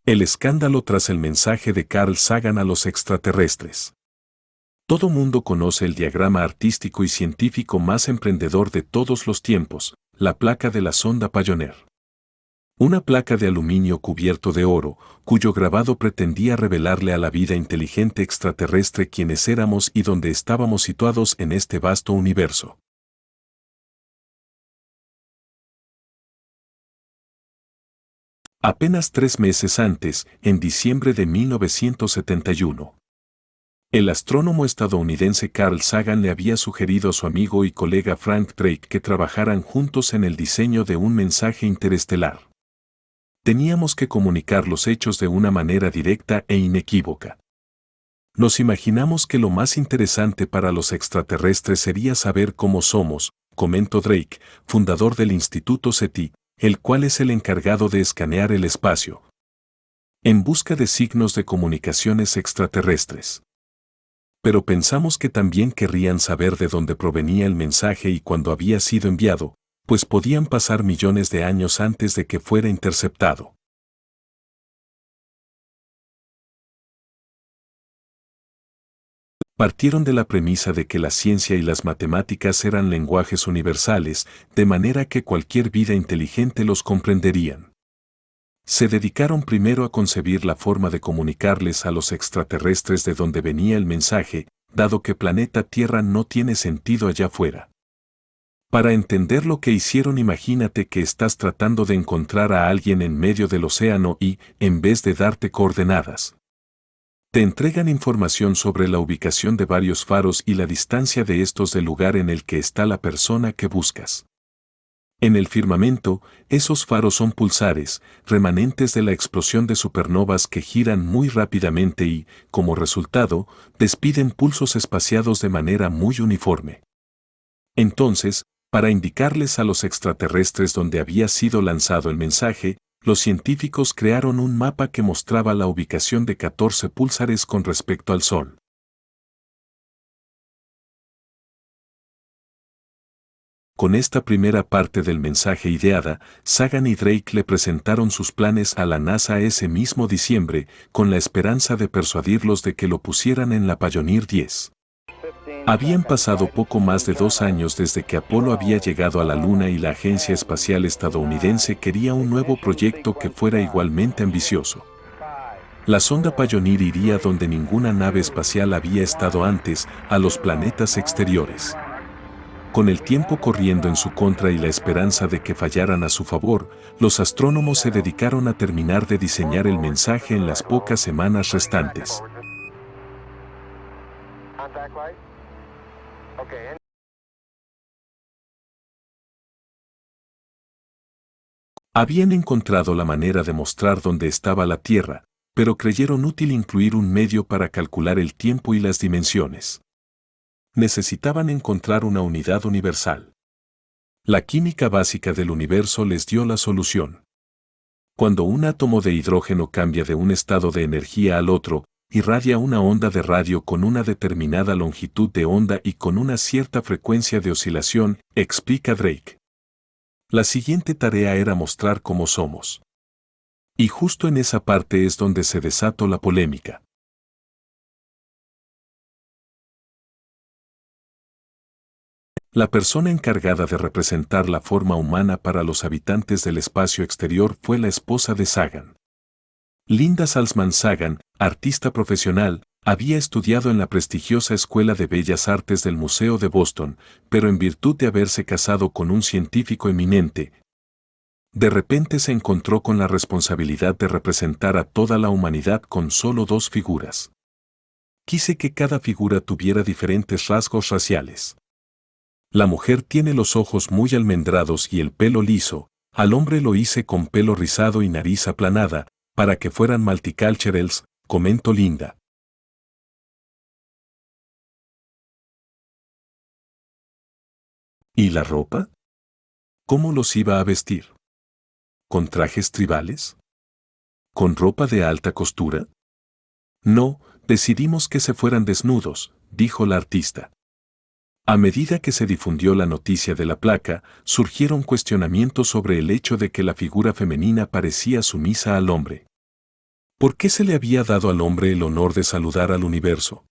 El escándalo tras el mensaje de Carl Sagan a los extraterrestres. Todo mundo conoce el diagrama artístico y científico más emprendedor de todos los tiempos, la placa de la sonda Pioneer. Una placa de aluminio cubierto de oro, cuyo grabado pretendía revelarle a la vida inteligente extraterrestre quiénes éramos y dónde estábamos situados en este vasto universo. Apenas 3 meses antes, en diciembre de 1971. El astrónomo estadounidense Carl Sagan le había sugerido a su amigo y colega Frank Drake que trabajaran juntos en el diseño de un mensaje interestelar. Teníamos que comunicar los hechos de una manera directa e inequívoca. Nos imaginamos que lo más interesante para los extraterrestres sería saber cómo somos, comentó Drake, fundador del Instituto SETI, el cual es el encargado de escanear el espacio, en busca de signos de comunicaciones extraterrestres. Pero pensamos que también querrían saber de dónde provenía el mensaje y cuándo había sido enviado, pues podían pasar millones de años antes de que fuera interceptado. Partieron de la premisa de que la ciencia y las matemáticas eran lenguajes universales, de manera que cualquier vida inteligente los comprenderían. Se dedicaron primero a concebir la forma de comunicarles a los extraterrestres de dónde venía el mensaje, dado que planeta Tierra no tiene sentido allá afuera. Para entender lo que hicieron, imagínate que estás tratando de encontrar a alguien en medio del océano y, en vez de darte coordenadas, te entregan información sobre la ubicación de varios faros y la distancia de estos del lugar en el que está la persona que buscas. En el firmamento, esos faros son pulsares, remanentes de la explosión de supernovas que giran muy rápidamente y, como resultado, despiden pulsos espaciados de manera muy uniforme. Entonces, para indicarles a los extraterrestres dónde había sido lanzado el mensaje, los científicos crearon un mapa que mostraba la ubicación de 14 púlsares con respecto al Sol. Con esta primera parte del mensaje ideada, Sagan y Drake le presentaron sus planes a la NASA ese mismo diciembre, con la esperanza de persuadirlos de que lo pusieran en la Pioneer 10. Habían pasado poco más de 2 años desde que Apolo había llegado a la Luna y la Agencia Espacial Estadounidense quería un nuevo proyecto que fuera igualmente ambicioso. La sonda Pioneer iría donde ninguna nave espacial había estado antes, a los planetas exteriores. Con el tiempo corriendo en su contra y la esperanza de que fallaran a su favor, los astrónomos se dedicaron a terminar de diseñar el mensaje en las pocas semanas restantes. Habían encontrado la manera de mostrar dónde estaba la Tierra, pero creyeron útil incluir un medio para calcular el tiempo y las dimensiones. Necesitaban encontrar una unidad universal. La química básica del universo les dio la solución. Cuando un átomo de hidrógeno cambia de un estado de energía al otro, irradia una onda de radio con una determinada longitud de onda y con una cierta frecuencia de oscilación, explica Drake. La siguiente tarea era mostrar cómo somos. Y justo en esa parte es donde se desató la polémica. La persona encargada de representar la forma humana para los habitantes del espacio exterior fue la esposa de Sagan. Linda Salzman Sagan, artista profesional, había estudiado en la prestigiosa Escuela de Bellas Artes del Museo de Boston, pero en virtud de haberse casado con un científico eminente, de repente se encontró con la responsabilidad de representar a toda la humanidad con solo 2 figuras. Quise que cada figura tuviera diferentes rasgos raciales. La mujer tiene los ojos muy almendrados y el pelo liso, al hombre lo hice con pelo rizado y nariz aplanada, para que fueran multiculturals, comentó Linda. ¿Y la ropa? ¿Cómo los iba a vestir? ¿Con trajes tribales? ¿Con ropa de alta costura? No, decidimos que se fueran desnudos, dijo la artista. A medida que se difundió la noticia de la placa, surgieron cuestionamientos sobre el hecho de que la figura femenina parecía sumisa al hombre. ¿Por qué se le había dado al hombre el honor de saludar al universo?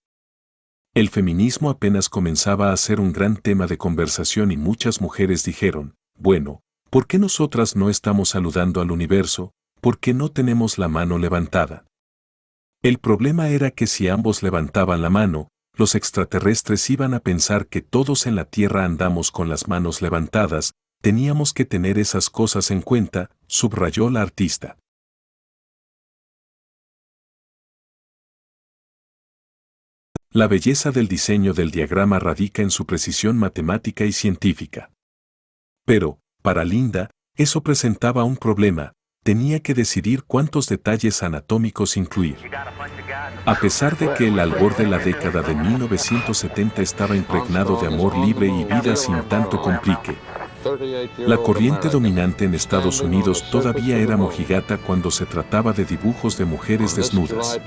El feminismo apenas comenzaba a ser un gran tema de conversación y muchas mujeres dijeron, bueno, ¿por qué nosotras no estamos saludando al universo? ¿Por qué no tenemos la mano levantada? El problema era que si ambos levantaban la mano, los extraterrestres iban a pensar que todos en la Tierra andamos con las manos levantadas, teníamos que tener esas cosas en cuenta, subrayó la artista. La belleza del diseño del diagrama radica en su precisión matemática y científica. Pero, para Linda, eso presentaba un problema, tenía que decidir cuántos detalles anatómicos incluir. A pesar de que el albor de la década de 1970 estaba impregnado de amor libre y vida sin tanto complique, la corriente dominante en Estados Unidos todavía era mojigata cuando se trataba de dibujos de mujeres desnudas.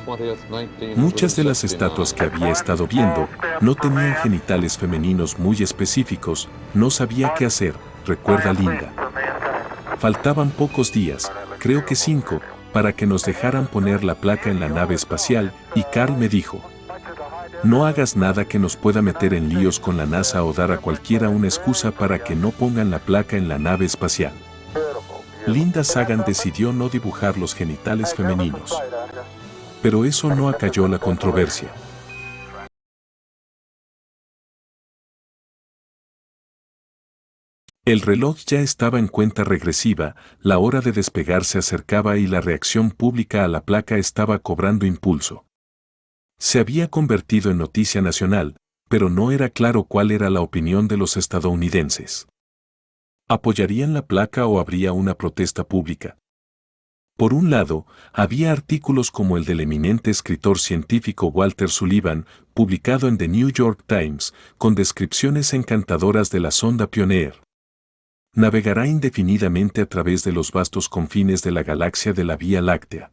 Muchas de las estatuas que había estado viendo no tenían genitales femeninos muy específicos, no sabía qué hacer, recuerda Linda. Faltaban pocos días, creo que 5, para que nos dejaran poner la placa en la nave espacial, y Carl me dijo, no hagas nada que nos pueda meter en líos con la NASA o dar a cualquiera una excusa para que no pongan la placa en la nave espacial. Linda Sagan decidió no dibujar los genitales femeninos. Pero eso no acalló la controversia. El reloj ya estaba en cuenta regresiva, la hora de despegar se acercaba y la reacción pública a la placa estaba cobrando impulso. Se había convertido en noticia nacional, pero no era claro cuál era la opinión de los estadounidenses. ¿Apoyarían la placa o habría una protesta pública? Por un lado, había artículos como el del eminente escritor científico Walter Sullivan, publicado en The New York Times, con descripciones encantadoras de la sonda Pioneer. Navegará indefinidamente a través de los vastos confines de la galaxia de la Vía Láctea.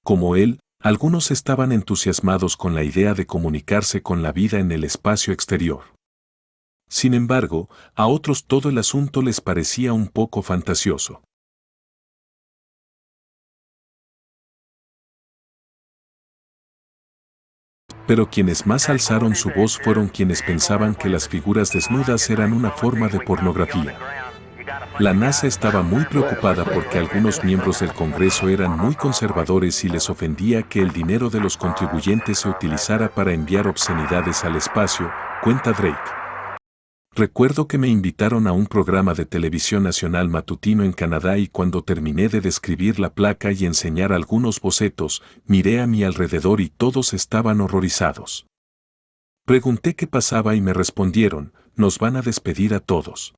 Como él, algunos estaban entusiasmados con la idea de comunicarse con la vida en el espacio exterior. Sin embargo, a otros todo el asunto les parecía un poco fantasioso. Pero quienes más alzaron su voz fueron quienes pensaban que las figuras desnudas eran una forma de pornografía. La NASA estaba muy preocupada porque algunos miembros del Congreso eran muy conservadores y les ofendía que el dinero de los contribuyentes se utilizara para enviar obscenidades al espacio, cuenta Drake. Recuerdo que me invitaron a un programa de televisión nacional matutino en Canadá y cuando terminé de describir la placa y enseñar algunos bocetos, miré a mi alrededor y todos estaban horrorizados. Pregunté qué pasaba y me respondieron, nos van a despedir a todos.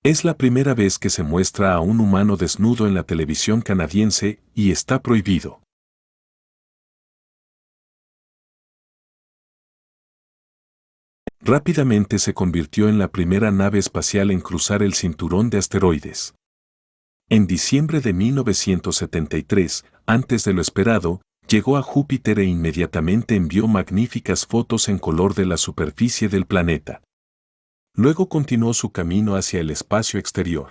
Es la primera vez que se muestra a un humano desnudo en la televisión canadiense y está prohibido. Rápidamente se convirtió en la primera nave espacial en cruzar el cinturón de asteroides. En diciembre de 1973, antes de lo esperado, llegó a Júpiter e inmediatamente envió magníficas fotos en color de la superficie del planeta. Luego continuó su camino hacia el espacio exterior.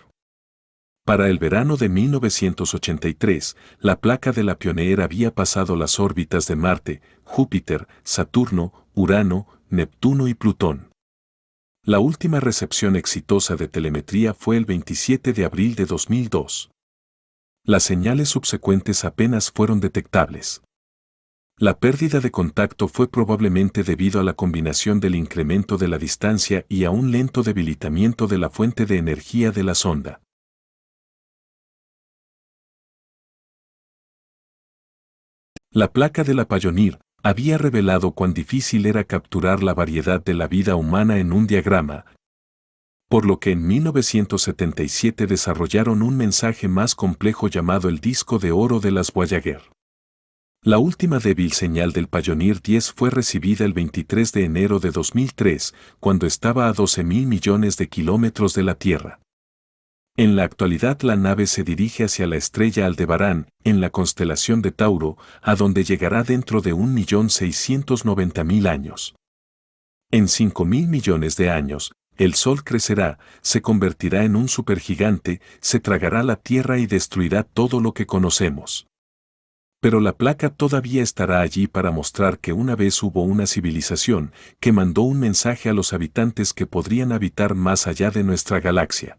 Para el verano de 1983, la placa de la Pioneer había pasado las órbitas de Marte, Júpiter, Saturno, Urano, Neptuno y Plutón. La última recepción exitosa de telemetría fue el 27 de abril de 2002. Las señales subsecuentes apenas fueron detectables. La pérdida de contacto fue probablemente debido a la combinación del incremento de la distancia y a un lento debilitamiento de la fuente de energía de la sonda. La placa de la Pioneer había revelado cuán difícil era capturar la variedad de la vida humana en un diagrama, por lo que en 1977 desarrollaron un mensaje más complejo llamado el disco de oro de las Voyager. La última débil señal del Pioneer 10 fue recibida el 23 de enero de 2003, cuando estaba a 12.000 millones de kilómetros de la Tierra. En la actualidad la nave se dirige hacia la estrella Aldebarán, en la constelación de Tauro, a donde llegará dentro de 1.690.000 años. En 5.000 millones de años, el Sol crecerá, se convertirá en un supergigante, se tragará la Tierra y destruirá todo lo que conocemos. Pero la placa todavía estará allí para mostrar que una vez hubo una civilización que mandó un mensaje a los habitantes que podrían habitar más allá de nuestra galaxia.